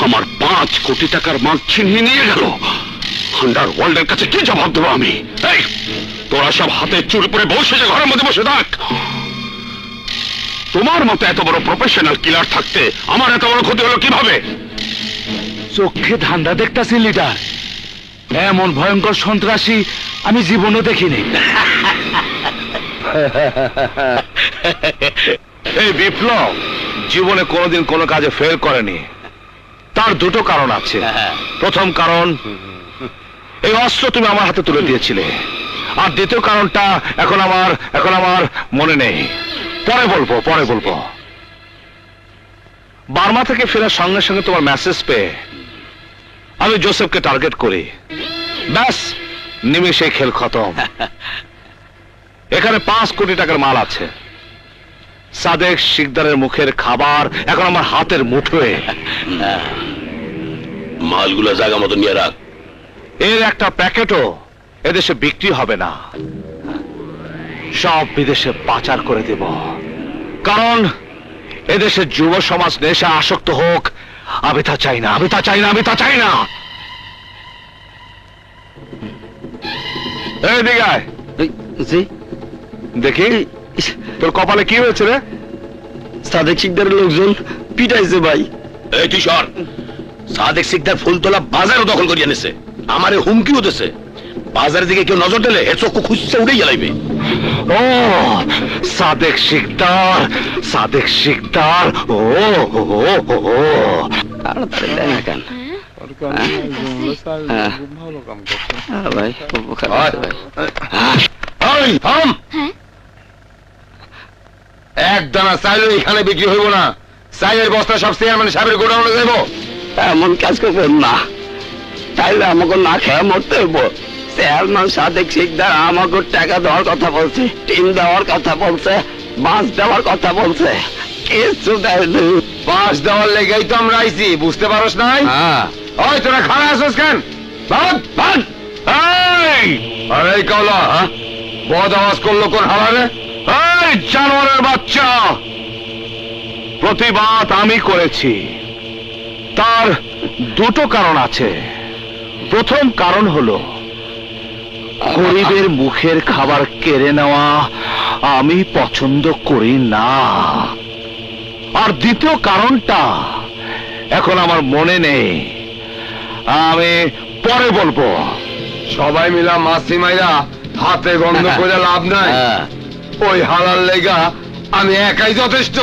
আমার 5 কোটি টাকার মাল ছিনিয়ে নিয়ে গেল। আন্ডারওয়ার্ল্ডের কাছে কি জবাব দেবো আমি? এই তোরা সব হাতে চুরি পরে বসে যে ঘরের মধ্যে বসে থাক। তোমার মতো এত বড় প্রফেশনাল কিলার থাকতে আমার এত বড় ক্ষতি হলো কিভাবে? চোখে ধান্দা দেখতাছি লিডার, এমন ভয়ঙ্কর সন্ত্রাসী আমি জীবনও দেখিনি। এই বিপ্লব জীবনে কোনোদিন কোনো কাজে ফেল করেনি। তার দুটো কারণ আছে। প্রথম কারণ, এই অস্ত্র তুমি আমার হাতে তুলে দিয়েছিলে। আর দ্বিতীয় কারণটা এখন আমার মনে নেই। পরে বলবো। বার্মা থেকে ফেরার সঙ্গে সঙ্গে তোমার মেসেজ পেয়ে আমি জোসেফকে টার্গেট করি। ব্যাস, নিমেষে খেল খতম। এখানে 5 কোটি টাকার মাল আছে। সাদেক শিকদারের মুখের খাবার এখন আমার হাতের মুঠোয়। মালগুলো জায়গা মতো নিয়ে রাখ। এর একটা প্যাকেটও এদেশে বিক্রি হবে না, সব বিদেশে পাচার করে দেব। কারণ এদেশে যুব সমাজ নেশা আসক্ত হোক, আমি তা চাই না। এই দিকে আয়। দেখি তোর কপালে কি হয়েছে রে? সাদেক শিকদারের লোকজন পিটাইছে ভাই। এই তুই সর। সাদেক শিকদার ফুলতলা বাজারও দখল করিয়ে নিছে, আমারে হুমকিও দিছে। বাজারের দিকে কেউ নজর দিলে এর চক্ষু খুঁজছে উড়েই জ্বালাইবে। ও সাদেক শিকদার, ও তাড়াতাড়ি দেয় না কেন ভাই? এক দানা চাইলে এখানে বিক্রি হইব না। চাইলের বস্তা সব চেয়ারম্যান সাহেবের গোডাউনে যাইব। এমন কাজ করবেন না, তাইলে আমাকে না খেয়ে মরতে হইব। চেয়ারম্যান সাদেক শিকদার আমাকে টাকা দেওয়ার কথা বলছে, টিম দেওয়ার কথা বলছে, বাস দেওয়ার কথা বলছে, কিছু দেয়নি। বাস দেওয়ার লেগেই তো আমরা আইছি, বুঝতে পারস নাই? ওই তোরা খাড়া আসছিস কেন? আরে কাওলা, বদ আওয়াজ করলো কোন হালারে? এই জানোয়ারের বাচ্চা, প্রতিবাদ আমি করেছি। তার দুটো কারণ আছে। প্রথম কারণ হলো গরিবের মুখের খাবার কেড়ে নেওয়া আমি পছন্দ করি না। আর দ্বিতীয় কারণটা এখন আমার মনে নেই, আমি পরে বলবো। সবাই মিলা মাসি মাইরা হাতে গন্ধ করে লাভ নাই। ওই হালার লেগা আমি একাই যথেষ্ট।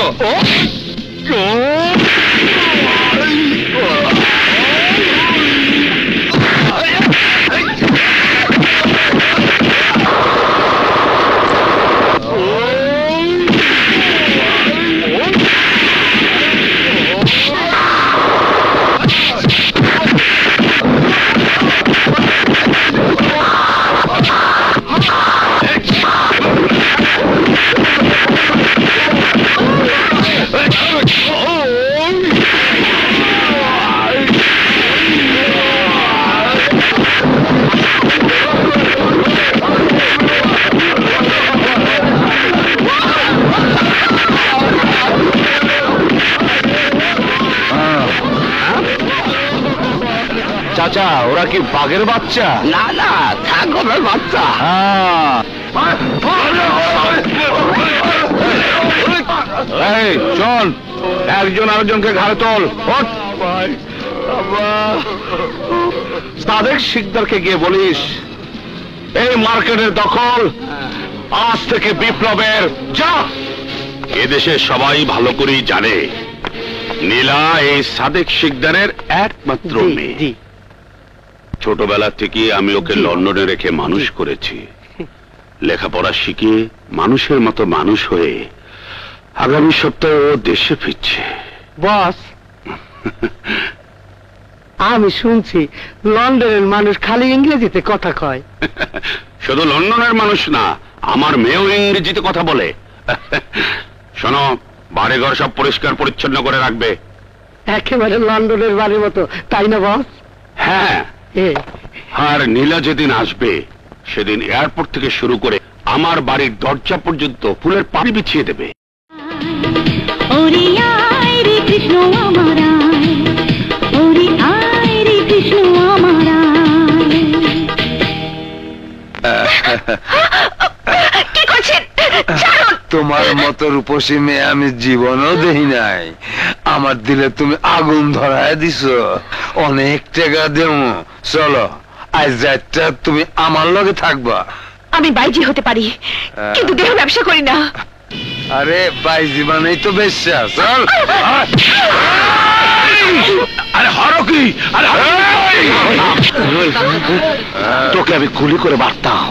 চাচা, ওরা কি বাঘের বাচ্চা? না না, ছাগলের বাচ্চা। এই চল, একজন আরেকজনকে ঘাড়ে তোল। সাদেক শিকদারকে গিয়ে বলিস এই মার্কেটের দখল আজ থেকে বিপ্লবের। যা। এদেশে সবাই ভালো করেই জানে নীলা এই সাদেক শিকদারের একমাত্র মেয়ে। ছোটবেলা থেকে আমি ওকে লন্ডনে রেখে মানুষ করেছি। লেখাপড়া শিখে মানুষের মতো মানুষ হয়ে আগামী সপ্তাহে ও দেশে ফিরছে। বস, আমি শুনছি লন্ডনের মানুষ খালি ইংরেজিতে কথা কয়। শুধু লন্ডনের মানুষ না, আমার মেয়েও ইংরেজিতে কথা বলে। শোনো, বাড়িঘর সব পরিষ্কার পরিচ্ছন্ন করে রাখবে। একেবারে লন্ডনের বাড়ির মতো, তাই না বস? হ্যাঁ, এ, আর নীলা যেদিন আসবে সেদিন এয়ারপোর্ট থেকে শুরু করে আমার বাড়ির দরজা পর্যন্ত ফুলের পাড়ি বিছিয়ে দেবে। ওরে আয় রে কৃষ্ণ আমার আয়, ওরে আয় রে কৃষ্ণ আমার আয়। কি করছেন? তোমার মতো রূপসী মেয়ে আমি জীবনও দেখি নাই। আমার দিলে তুমি আগুন ধরায় দিছো। অনেক টাকা দেব, চলো আজ রাতটা তুমি আমার লগে থাকবা। আমি বাইজি হতে পারি, কিন্তু দেহ ব্যবসা করি না। আরে বাইজি মানেই তো বেশ্যা, চল। আরে হরো কি? আরে তোকে আমি গুলি করে মারতাম,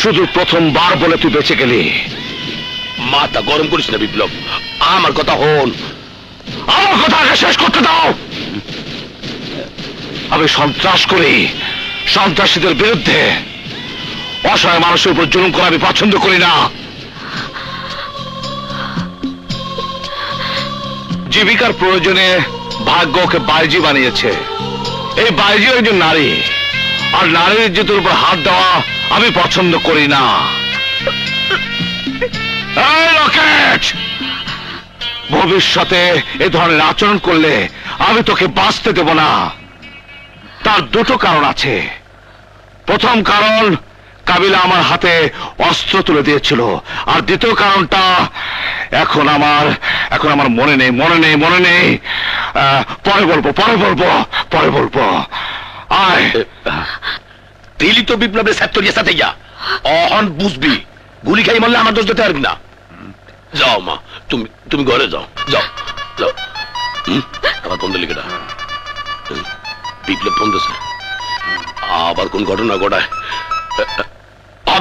শুধু প্রথমবার বলে তুই বেঁচে গেলি। মাথা গরম করিস না বিপ্লব, আমার কথা হন। আমার কথা আগে শেষ করতে দাও। আমি সন্ত্রাস করি, সন্ত্রাসীদের বিরুদ্ধে। অসহায় মানুষের উপর জুলুম করা আমি পছন্দ করি না। জীবিকার প্রয়োজনে ভাগ্যকে বাইজি বানিয়েছে। এই বাইজি একজন নারী, আর নারীর ইজ্জতের উপর হাত দেওয়া আমি পছন্দ করি না। এই রকেট, ভবিষ্যতে এ ধরনের আচরণ করলে আমি তোকে বাঁচতে দেব না। তার দুটো কারণ আছে। প্রথম কারণ, কাবিলা আমার হাতে অস্ত্র তুলে দিয়েছিল। আর দ্বিতীয় কারণটা এখন আমার মনে নেই। পরে বলবো। আয়, দিলি তো বিপ্লবের সেক্টরিয়ার সাথে যা, অহন বুঝবি। গুলি খাই মারলে আমার দোষ দিতে পারবি না। যাও মা, তুমি ঘরে যাও। আবার ফোন দিলি কেটা? বিপ্লব ফোন দিছে, আবার কোন ঘটনা ঘটায়?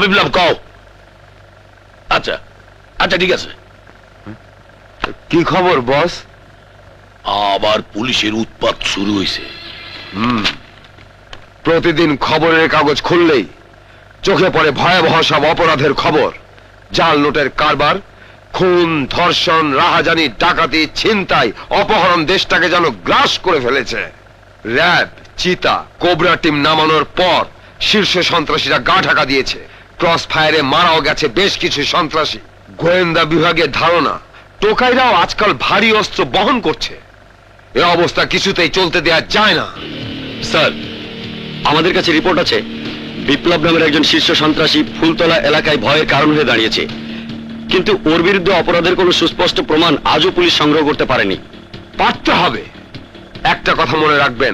বিপ্লব কও। আচ্ছা, ঠিক আছে। কি খবর বস? আবার পুলিশের উৎপাত শুরু হয়েছে। প্রতিদিন খবরের কাগজ খুললেই চোখে পড়ে ভয়াবহ সব অপরাধের খবর। জাল নোটের কারবার, খুন, ধর্ষণ, রাহাজানি, ডাকাতি, ছিনতাই, অপহরণ দেশটাকে যেন গ্রাস করে ফেলেছে। র্যাব, চিতা, কোবরা টিম নামানোর পর শীর্ষ সন্ত্রাসীরা গা ঢাকা দিয়েছে। ক্রস ফায়ারে মারাও গেছে বেশ কিছু সন্ত্রাসী। গোয়েন্দা বিভাগের ধারণা, টোকাইরাও আজকাল ভারী অস্ত্র বহন করছে। এ অবস্থা কিছুতেই চলতে দেয়া যায় না। স্যার, আমাদের কাছে রিপোর্ট আছে বিপ্লব নামের একজন শীর্ষ সন্ত্রাসী ফুলতলা এলাকায় ভয়ের কারণ হয়ে দাঁড়িয়েছে, কিন্তু ওর বিরুদ্ধে অপরাধের কোনো সুস্পষ্ট প্রমাণ আজও পুলিশ সংগ্রহ করতে পারেনি। পারতে হবে। একটা কথা মনে রাখবেন,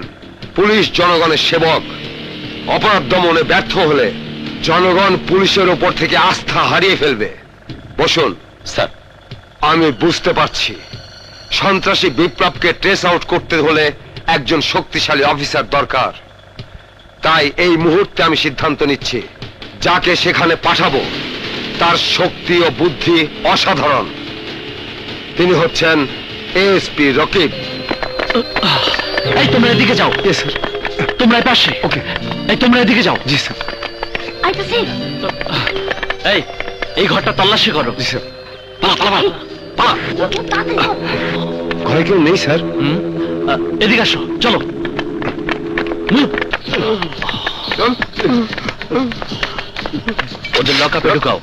পুলিশ জনগণের সেবক। অপরাধ দমনে ব্যর্থ হলে জনগণ পুলিশের ওপর থেকে আস্থা হারিয়ে ফেলবে। বসুন। স্যার, আমি বুঝতে পারছি সন্ত্রাসী বিপ্লবকে ট্রেস আউট করতে হলে একজন শক্তিশালী অফিসার দরকার। তাই এই মুহূর্তে আমি সিদ্ধান্ত নিচ্ছি, যাকে সেখানে পাঠাবো তার শক্তি ও বুদ্ধি অসাধারণ। তিনি হচ্ছেন এএসপি রকিব। এই তোমরা এদিকে যাও। তোমরা এই পাশে। ওকে। এই তোমরা এদিকে যাও। জি স্যার। আইতাছি। এই ঘরটা তল্লাশি করো। জি স্যার। পালা। ঘরে কেউ নেই স্যার। এদিকে আসো, চলো। ওদের লকআপে ঢুকাও।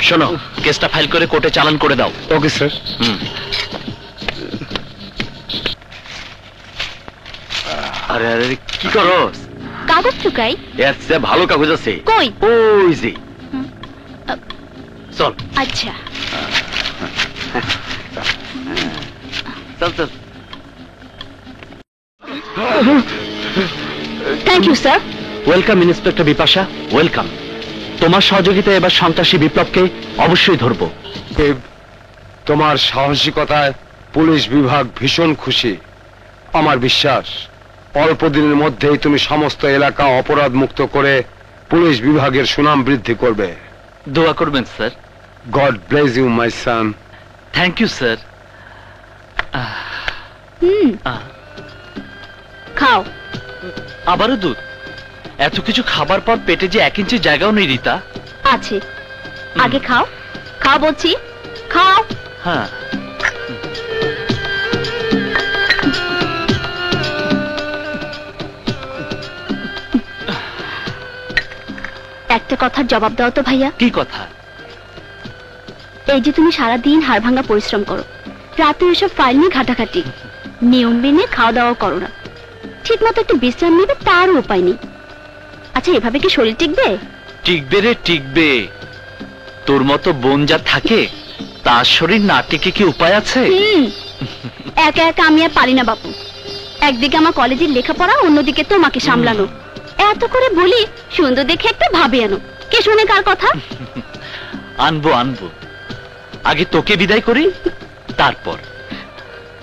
শোনো, কেসটা ফাইল করে কোর্টে চালান করে দাও। Okay sir. আরে কি করো? কাগজ চুকাই। এর চেয়ে ভালো কাগজ আছে। কই? ওই যে। চল। আচ্ছা, চল। Thank you sir. Welcome inspector Bipasha, welcome. তোমার সহযোগিতায় এবার সন্ত্রাসী বিপ্লবকে অবশ্যই ধরবো। তোমার সাহসিকতায় পুলিশ বিভাগ ভীষণ খুশি। আমার বিশ্বাস অল্প দিনের মধ্যেই তুমি সমস্ত এলাকা অপরাধ মুক্ত করে পুলিশ বিভাগের সুনাম বৃদ্ধি করবে। দোয়া করবেন sir. God bless you my son. Thank you sir. খাও। আবারও দুধ? এত কিছু খাবার পর পেটে যে 1 ইঞ্চি জায়গাও নেই রীতা। আছে, আগে খাও। খাও বলছি, খাও। হ্যাঁ। একটা কথার জবাব দাও তো ভাইয়া। কি কথা? এই যে তুমি সারাদিন হাড় ভাঙা পরিশ্রম করো, রাতে এসব ফাইল নিয়ে ঘাটাঘাটি, নিয়ম মেনে খাওয়া দাওয়া করো না, ঠিক মতো একটু বিশ্রাম নেবে তারও উপায় নেই। আচ্ছা, এভাবে কি শরীর টিকবে? টিকবে রে টিকবে। তোর মতো বোন যা থাকে তার শরীর না টিকে কি উপায় আছে? একা একা আমি আর পারি না বাপু। একদিকে আমার কলেজের লেখাপড়া, অন্যদিকে তোমাকে সামলানো। এত করে বলি সুন্দর দেখে একটা ভাবে আনো, কে শুনে কার কথা? আনবো আনবো, আগে তোকে বিদায় করি তারপর।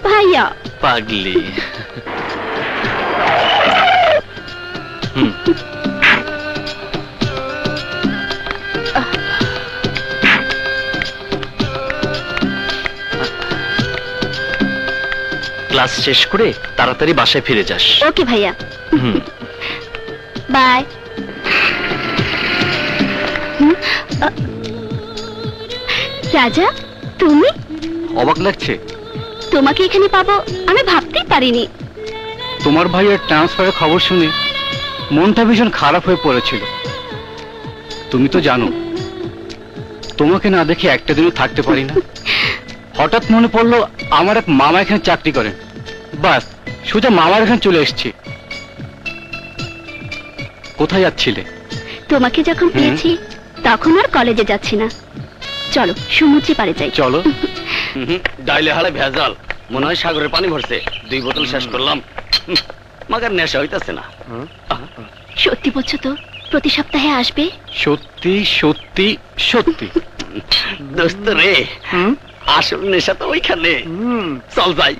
ভাইয়া পাগলি। ক্লাস শেষ করে তাড়াতাড়ি বাসায় ফিরে যাস। ওকে ভাইয়া, বাই। রাজা, তুমি? অবাক লাগছে, তোমাকে এখানে পাবো আমি ভাবতেই পারিনি। তোমার ভাইয়ের ট্রান্সফারের খবর শুনে মনটা ভীষণ খারাপ হয়ে পড়েছিল। তুমি তো জানো তোমাকে না দেখে একটা দিনও থাকতে পারি না। হঠাৎ মনে পড়লো আমার এক মামা এখানে চাকরি করেন, বাস সোজা মামার এখানে চলে এসেছি। কোথায় যাচ্ছিলে? তোমাকে যখন পেয়েছি তখন আর কলেজে যাচ্ছি না, চলো সমুদ্রে পাড়ে যাই। চলো। ডাইলে হালে ভেজাল, মনে হয় সাগরের পানি ভরছে। 2 বোতল শেষ করলাম, মাগার নেশা হইতাছে না। সত্যি বলছো তো? প্রতি সপ্তাহে আসবে? সত্যি সত্যি সত্যি। দোস্ত রে, আসল নেশা তো ওইখানে। চল যাই।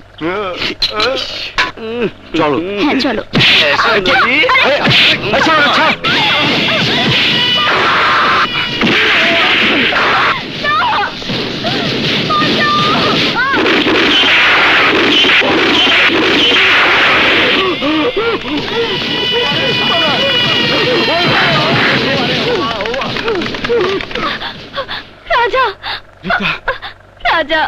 চলো। হ্যাঁ চলো। রাজা, রাজা,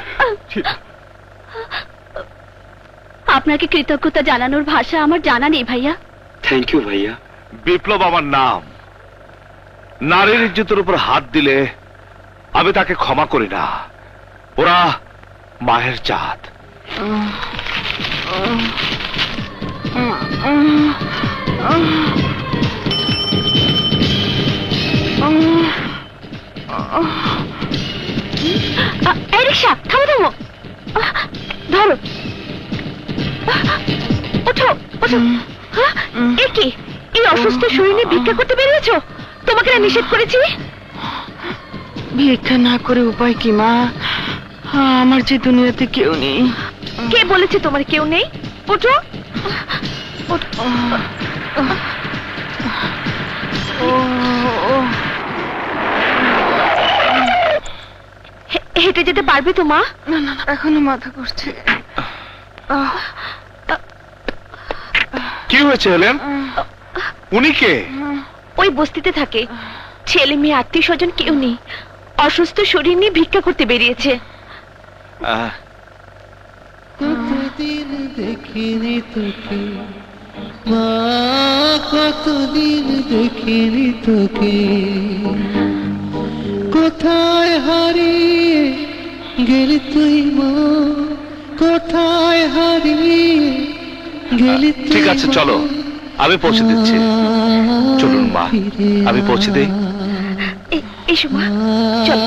আপনাকে কৃতজ্ঞতা জানানোর ভাষা আমার জানা নেই ভাইয়া। থ্যাংক ইউ ভাইয়া। বিপ্লব আমার নাম। নারীর ইজ্জতের উপর হাত দিলে আমি তাকে ক্ষমা করি না। ওরা মায়ের জাত। এই রিক্সা থামো থামো, ধরো, ওঠো ওঠো। এ কি, এই অসুস্থ শরীরে ভিক্ষা করতে বেরিয়েছো? তোমাকে না নিষেধ করেছি? ভিক্ষা না করে উপায় কি মা? আমার যে দুনিয়াতে কেউ নেই। কে বলেছে তোমার কেউ নেই? ওঠো। হেঁটে যেতে পারবে তো মা? না না, এখনো মাথা ঘুরছে। কি হয়েছে হেলেন? উনি কে? ওই বস্তিতে থাকে, ছেলে মেয়ে আত্মীয় স্বজন কেউ নেই, অসুস্থ শরীর নিয়ে ভিক্ষা করতে বেরিয়েছে। কতদিন দেখিনি তোকে মা, কতদিন দেখিনি তোকে, কোথায় হারিয়ে গেলি তুই মা, কোথায় হারিয়ে গেলি তুই? ঠিক আছে চলো, আমি পৌঁছে দিচ্ছি। চলুন মা, আমি পৌঁছে দিই। এসো মা, চলো।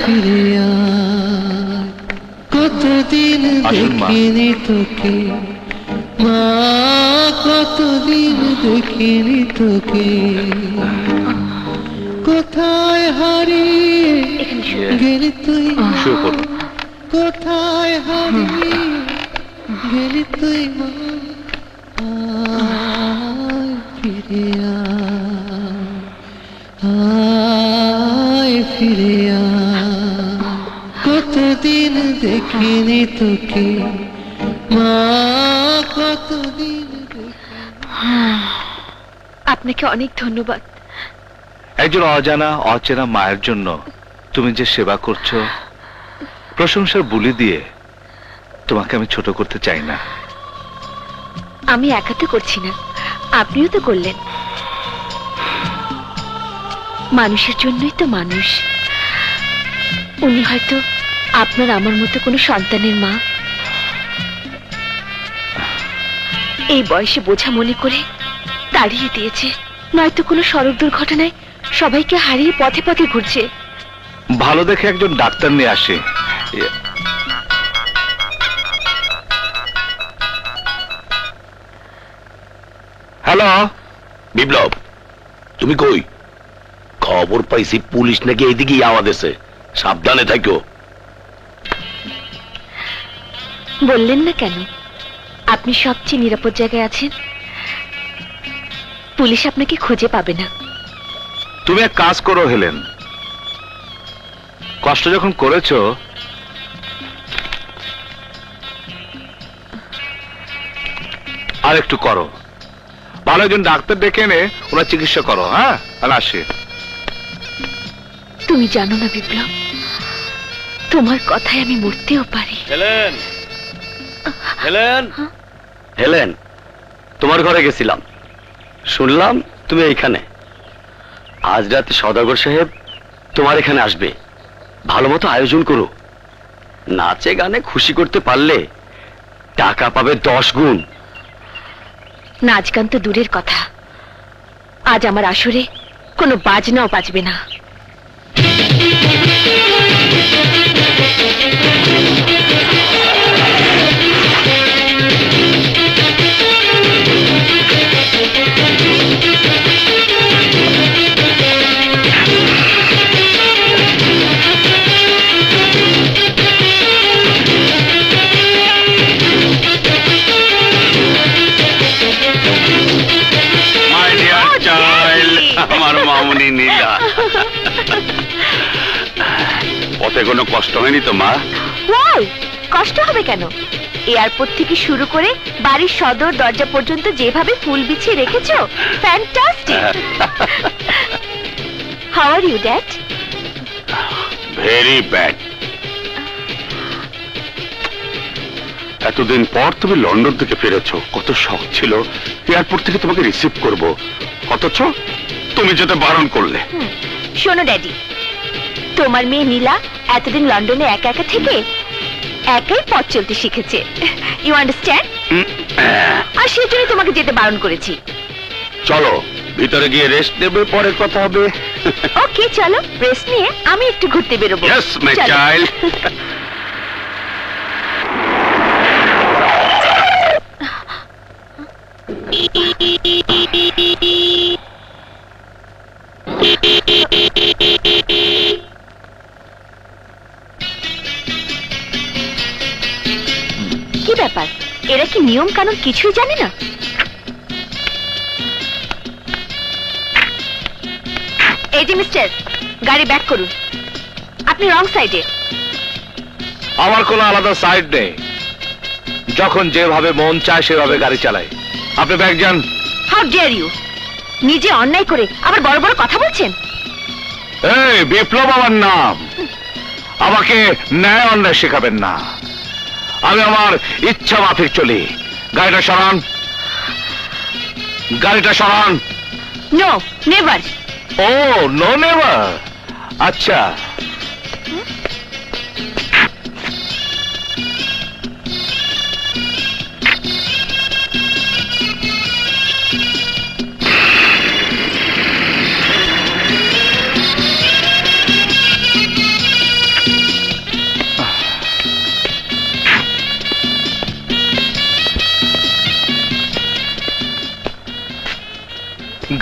ফিরে আয়, কতদিন দেখিনি তোকে মা, কতদিন দেখিনি তোকে, কোথায় হারিয়ে গেলি তুই, কোথায় হারিয়ে গেলি তুই মা, ফিরে আয় ফিরে আয়, কত কতদিন দেখিনি তোকে মা, কতদিন আপনাকে অনেক ধন্যবাদ। একজন অজানা অচেনা মায়ের জন্য তুমি যে সেবা করছো, প্রশংসার বুলি দিয়ে তোমাকে আমি ছোট করতে চাই না। আমি একা তো করছি না, আপনিও তো করলেন। মানুষের জন্যই তো মানুষ। উনি হয়তো আপনার আমার মতো কোনো সন্তানের মা। এই বয়সে বোঝা মনে করে তাড়িয়ে দিয়েছে, নয়তো কোনো সড়ক দুর্ঘটনায় সবাইকে হারিয়ে পথে পথে ঘুরছে। ভালো দেখে একজন ডাক্তার নিয়ে আসে। হ্যালো বিপ্লব, তুমি কই? খবর পাইছি পুলিশ নাকি এইদিকেই আওয়াজ দিছে, সাবধানে থাকো। বললেন না কেন আপনি সবচেয়ে নিরাপদ জায়গায় আছেন? পুলিশ আপনাকে খুঁজে পাবে না। তুমি এক কাজ করো হেলেন, কষ্ট যখন করেছো আর একটু করো। ভালো একজন ডাক্তার ডেকে এনে ওনার চিকিৎসা করো। হ্যাঁ, আর আসি। তুমি জানো না বিপ্লব, তোমার কথায় আমি মরতেও পারি। হেলেন, হেলেন, হেলেন, তোমার ঘরে গেছিলাম, শুনলাম তুমি এইখানে। আজ রাতে সওদাগর সাহেব তোমার এখানে আসবে, ভালো মতো আয়োজন করো। নাচে গানে খুশি করতে পারলে টাকা পাবে 10 গুণ। নাচ গান তো দূরের কথা, আজ আমার আসরে কোনো বাজনাও বাজবে না। আমার মামুনি নীলা, পথে কোনো কষ্ট হয়নি তো মা? ওয়াই, কষ্ট হবে কেন? এয়ারপোর্ট থেকে শুরু করে বাড়ির সদর দরজা পর্যন্ত যেভাবে ফুল বিছিয়ে রেখেছো, fantastic. How are you dad? Very bad. এতদিন পর তুমি লন্ডন থেকে ফিরেছো, কত শখ ছিল এয়ারপোর্ট থেকে তোমাকে রিসিভ করব, অথচ তুমি যেটা বারণ করলে। শোনো ড্যাডি, তোমার মেয়ে নীলা এতদিন লন্ডনে একা একা থেকে একাই পথ চলতে শিখেছে, ইউ আন্ডারস্ট্যান্ড? আর সেজন্যই তোমাকে যেতে বারণ করেছি। চলো ভিতরে গিয়ে রেস্ট নেবে, পরে কথা হবে। ওকে চলো, রেস্ট নিয়ে আমি একটু ঘুরতে বেরোবো। ইয়েস মাই চলো। চাইল্ড। কি ব্যাপার, এরা কি নিয়ম কানুন কিছুই জানে না? এই যে মিস্টার, গাড়ি ব্যাক করুন। আপনি রং সাইডে। আমার কোনো আলাদা সাইড নেই, যখন যেভাবে মন চায় সেভাবে গাড়ি চালাই। আপনি ব্যাগ যান। How dare you! নিজে অন্যায় করে আবার বড় বড় কথা বলছেন। এই বিপ্লব আমার নাম, আমাকে ন্যায় অন্যায় শেখাবেন না। আমি আমার ইচ্ছা মাফিক চলি। গাড়িটা সরান, গাড়িটা সরান। No, never. Oh no never, আচ্ছা।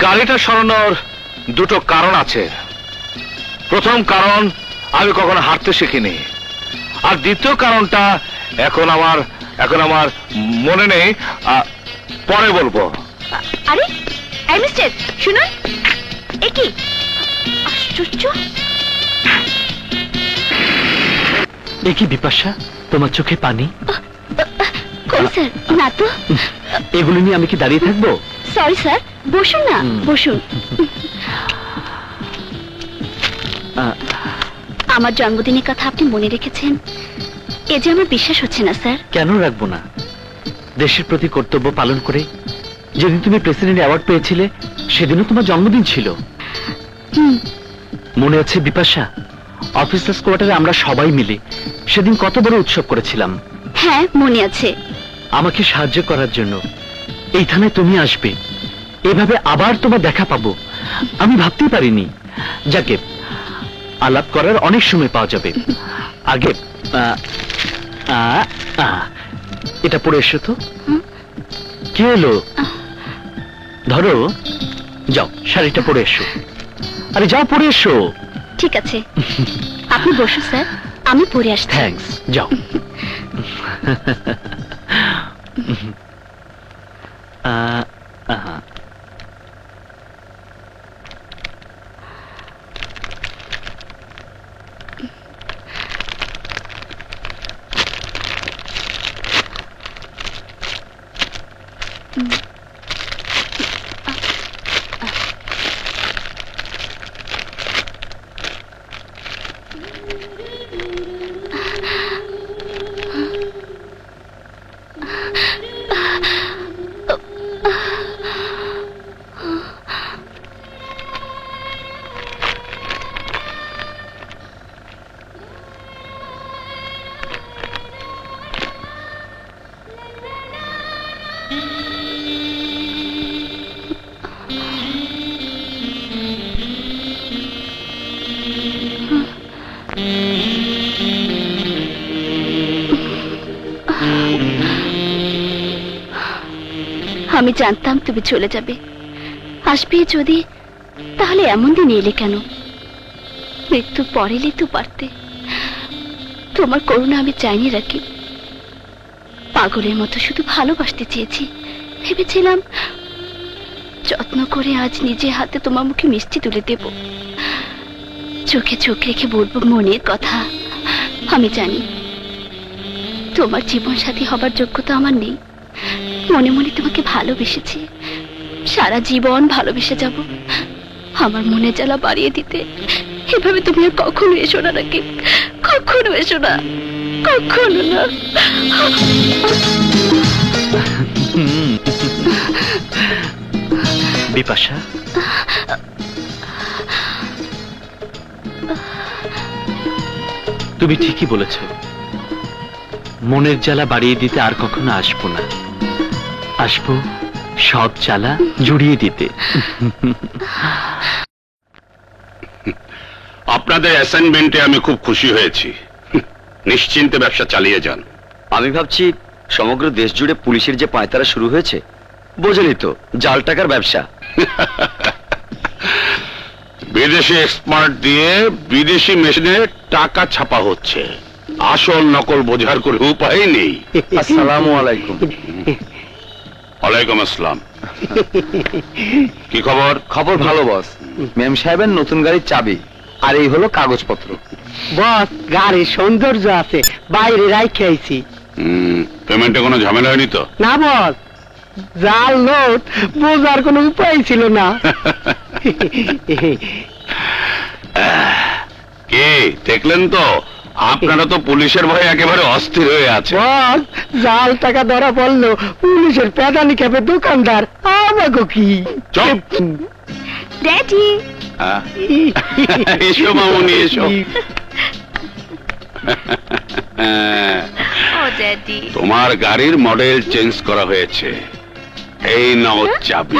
গাড়িটা সরানোর দুটো কারণ আছে। প্রথম কারণ, আমি কখনো হাঁটতে শিখিনি। আর দ্বিতীয় কারণটা এখন আমার মনে নেই, পরে বলবো। আরে এই মিস্টার, শুনুন। এ কি আশ্চর্য! এ কি বিপাশা, তোমার চোখে পানি? কই স্যার, না তো। এগুলো নিয়ে আমি কি দাঁড়িয়ে থাকবো? সরি স্যার, বসুন না, বসুন। আমার জন্মদিনের কথা আপনি মনে রেখেছেন, এ যে আমার বিশ্বাস হচ্ছে না স্যার। কেন রাখবো না? দেশের প্রতি কর্তব্য পালন করে যেদিন তুমি প্রেসিডেন্ট অ্যাওয়ার্ড পেয়েছিলে সেদিনও তোমার জন্মদিন ছিল। মনে আছে বিপাশা, অফিসার্স কোয়ার্টারে আমরা সবাই মিলে সেদিন কত বড় উৎসব করেছিলাম? হ্যাঁ মনে আছে। আমাকে সাহায্য করার জন্য এই থানায় তুমি আসবে, এভাবে আবার তোমার দেখা পাবো আমি ভাবতেই পারিনি। যাকে আলাপ করার অনেক সময় পাওয়া যাবে। আগে এটা পড়ে এসো তো। কি হলো? ধরো, যাও শাড়িটা পরে এসো। আরে যাও পরে এসো। ঠিক আছে, আপনি বসুন স্যার, আমি পরে আসছি। থ্যাঙ্কস, যাও। আমি জানতাম তুমি চলে যাবে, আসবে যদি, তাহলে এমন দিন এলে কেন? মৃত্যু পরে এলে তো পারতে। তোমার করুণা আমি চাইনি রাখি, পাগলের মতো শুধু ভালোবাসতে চেয়েছি। ভেবেছিলাম যত্ন করে আজ নিজে হাতে তোমার মুখে মিষ্টি তুলে দেব, চোখে চোখ রেখে বলবো মনের কথা। আমি জানি তোমার জীবন সাথী হবার যোগ্যতা আমার নেই, মনে মনে তোমাকে ভালোবেসেছি, সারা জীবন ভালোবেসে যাব। আমার মনে জ্বালা বাড়িয়ে দিতে এভাবে তুমি আর কখনো এসো না নাকি, কখনো এসো না, কখনো না। বিপাশা, তুমি ঠিকই বলেছ, মনের জ্বালা বাড়িয়ে দিতে আর কখনো আসবো না, আসবো সব জ্বালা জুড়িয়ে দিতে। আপনাদের অ্যাসাইনমেন্টে আমি খুব খুশি হয়েছি। নিশ্চিন্তে ব্যবসা চালিয়ে যান। আমি ভাবছি সমগ্র দেশ জুড়ে পুলিশের যে পায়তারা শুরু হয়েছে, বোঝেনি তো, জাল টাকার ব্যবসা। বিদেশি এক্সপার্ট দিয়ে বিদেশি মেশিনে টাকা ছাপা হচ্ছে, আসল নকল বোঝার কোনো উপায় নেই। আসসালামু আলাইকুম। ওয়ালাইকুম আসসালাম। কি খবর? খবর ভালো বস, মেম সাহেবের নতুন গাড়ির চাবি আর এই হলো কাগজপত্র। বস, গাড়ির সৌন্দর্য আছে, বাইরে রাইখে আইছি। পেমেন্টে কোনো ঝামেলা হয়নি তো? না বস, জাল নোট বোঝার কোনো উপায় ছিল না। কে দেখলেন তো, আপনারা তো পুলিশের ভয়ে একেবারে অস্থির হয়ে আছে। বস, জাল টাকা ধরা পড়লো, পুলিশের পেদানি খেপে দোকানদার, আমাকে কি? চুপ। ড্যাডি, এসো মামুনি, এসো। ও ড্যাডি, তোমার গাড়ির মডেল চেঞ্জ করা হয়েছে, এই নাও চাবি।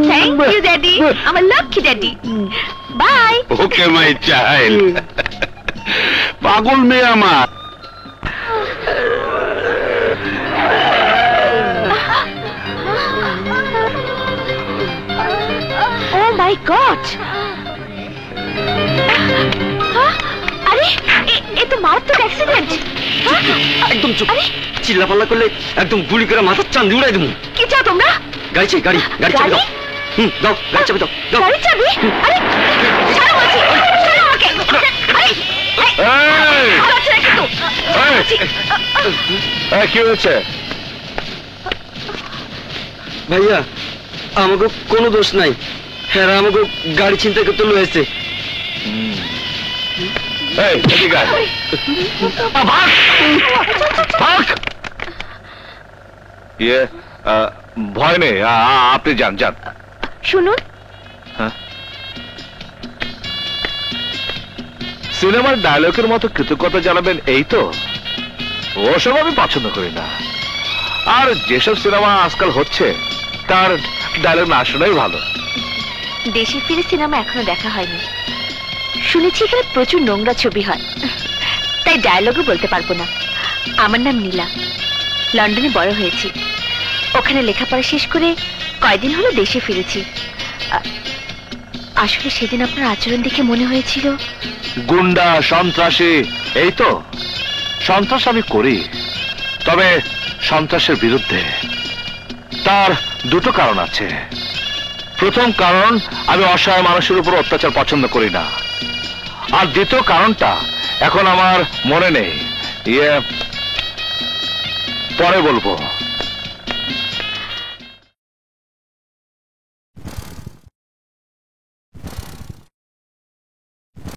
থ্যাংক ইউ ড্যাডি, আমার লক্ষ্মী daddy. Bye. Okay my child. পাগল মেয়ে আমার। ও মাই গড, আরে এ তো মারাত্মক অ্যাক্সিডেন্ট। একদম চুপ, চিল্লাপাল্লা করলে একদম গুলি করে মাথার চাঁদ উড়াই দেবো। কি চাও তোমরা? গাড়ি চাই, গাড়ি চাবি দাও। দাও গাড়ি চাবি দাও। গাড়ি চাবি? আরে ছাড়ো বলছি, ছাড়ো আমাকে। কি হয়েছে? ভাইয়া আমাকে কোনো দোষ নাই, হ্যাঁ আমাকে গাড়ি চিন্তা করতে লয়েছে। এই, এদিকে আয়। ভাগ! ভাগ! ইয়ে, ভয় নেই, আপনি যান যান। শুনুন, সিনেমার ডায়লগের মতো কৃতজ্ঞতা জানাবেন এই তো? ওসব আমি পছন্দ করি না। আর যেসব সিনেমা আজকাল হচ্ছে তার ডায়লগ না শোনাই ভালো। দেশে ফিরে সিনেমা এখনো দেখা হয়নি, শুনেছি এখানে প্রচুর নোংরা ছবি হয়, তাই ডায়লগও বলতে পারবো না। আমার নাম নীলা, লন্ডনে বড় হয়েছি, ওখানে লেখাপড়া শেষ করে কয়দিন হলো দেশে ফিরেছি। আসলে সেদিন আপনার আচরণ দেখে মনে হয়েছিল গুন্ডা সন্ত্রাসী, এই তো সন্ত্রাস আমি করি, তবে সন্ত্রাসের বিরুদ্ধে। তার দুটো কারণ আছে। প্রথম কারণ, আমি অসহায় মানুষের উপর অত্যাচার পছন্দ করি না। আর দ্বিতীয় কারণটা এখন আমার মনে নেই, পরে বলবো।